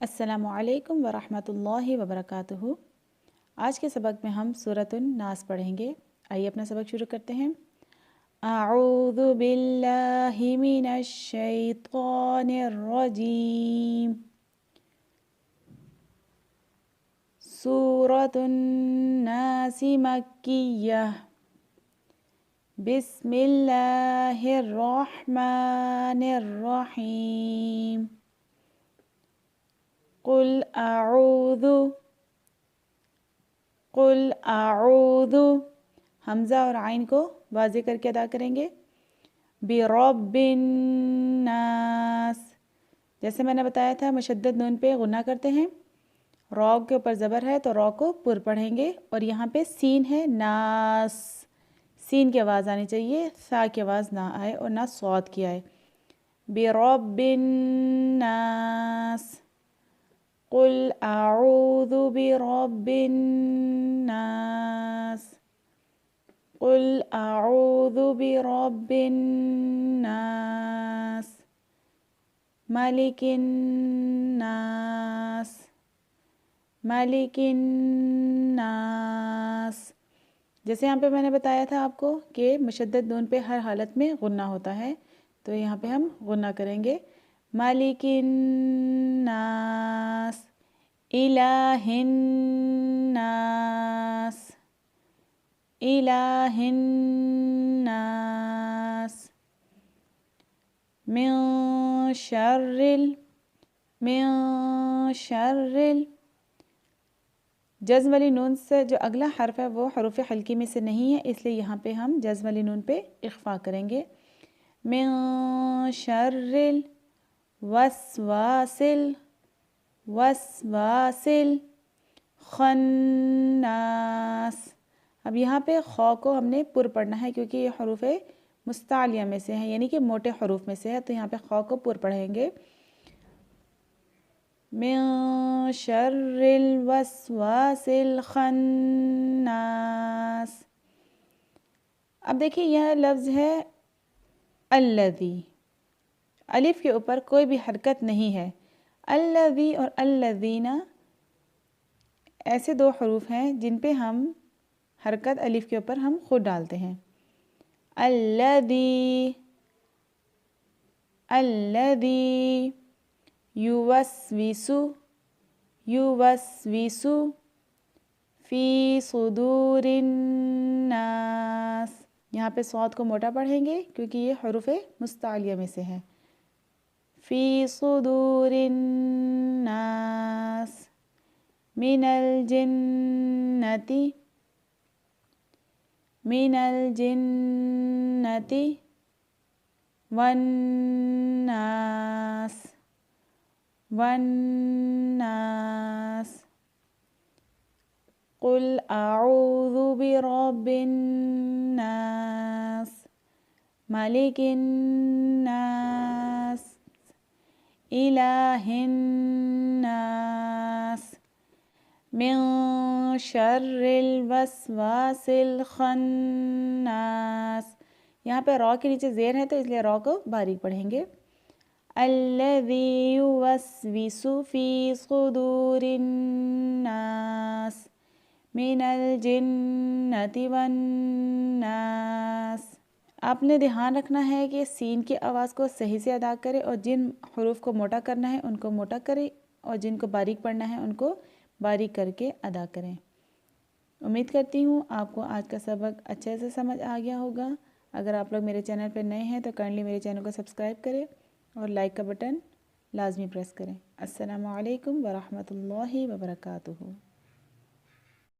السلام علیکم ورحمۃ اللہ وبرکاتہ۔ آج کے سبق میں ہم سورۃ الناس پڑھیں گے۔ آئیے اپنا سبق شروع کرتے ہیں۔ اعوذ باللہ من الشیطان الرجیم۔ سورۃ الناس مکیہ۔ بسم اللہ الرحمن الرحیم۔ قل اعوذ حمزہ اور عین کو واضح کر کے ادا کریں گے۔ برب الناس، جیسے میں نے بتایا تھا مشدد نون پہ غنہ کرتے ہیں، را کے اوپر زبر ہے تو را کو پر پڑھیں گے، اور یہاں پہ سین ہے ناس، سین کی آواز آنی چاہیے، سا کی آواز نہ آئے اور نہ صاد کی آئے۔ برب الناس۔ قل اعوذ برب الناس۔ قل اعوذ برب الناس۔ ملک الناس۔ ملک الناس۔ جیسے یہاں پہ میں نے بتایا تھا آپ کو کہ مشدد نون پہ ہر حالت میں غنہ ہوتا ہے، تو یہاں پہ ہم غنہ کریں گے۔ ملک الناس۔ الہ الناس۔ الہ الناس۔ من شر جزم والی نون سے جو اگلا حرف ہے وہ حروف حلقی میں سے نہیں ہے، اس لیے یہاں پہ ہم جزم والی نون پہ اخفا کریں گے۔ من شر وسواس خناس۔ اب یہاں پہ خا کو ہم نے پر پڑھنا ہے کیونکہ یہ حروف مستعلیہ میں سے ہے، یعنی کہ موٹے حروف میں سے ہے، تو یہاں پہ خا کو پر پڑھیں گے۔ من شر الوسواس الخناس۔ اب دیکھیں یہ لفظ ہے الذی، الف کے اوپر کوئی بھی حرکت نہیں ہے۔ الذی اور الذین ایسے دو حروف ہیں جن پہ ہم حرکت الف کے اوپر ہم خود ڈالتے ہیں۔ الذی یوسوس فی صدور الناس۔ یہاں پہ صاد کو موٹا پڑھیں گے کیونکہ یہ حروف مستعلیہ میں سے ہے۔ فی صدور الناس من الجنة والناس۔ قل اعوذ برب الناس ملک الناس الہ الناس من شر الوسواس الخناس۔ یہاں پہ را کے نیچے زیر ہے تو اس لیے را کو باریک پڑھیں گے۔ الذی یوسوس فی صدور الناس من الجنة والناس۔ آپ نے دھیان رکھنا ہے کہ سین کی آواز کو صحیح سے ادا کرے، اور جن حروف کو موٹا کرنا ہے ان کو موٹا کرے، اور جن کو باریک پڑھنا ہے ان کو باریک کر کے ادا کریں۔ امید کرتی ہوں آپ کو آج کا سبق اچھے سے سمجھ آ گیا ہوگا۔ اگر آپ لوگ میرے چینل پہ نئے ہیں تو کائنڈلی میرے چینل کو سبسکرائب کریں اور لائک کا بٹن لازمی پریس کریں۔ السلام علیکم ورحمۃ اللہ وبرکاتہ۔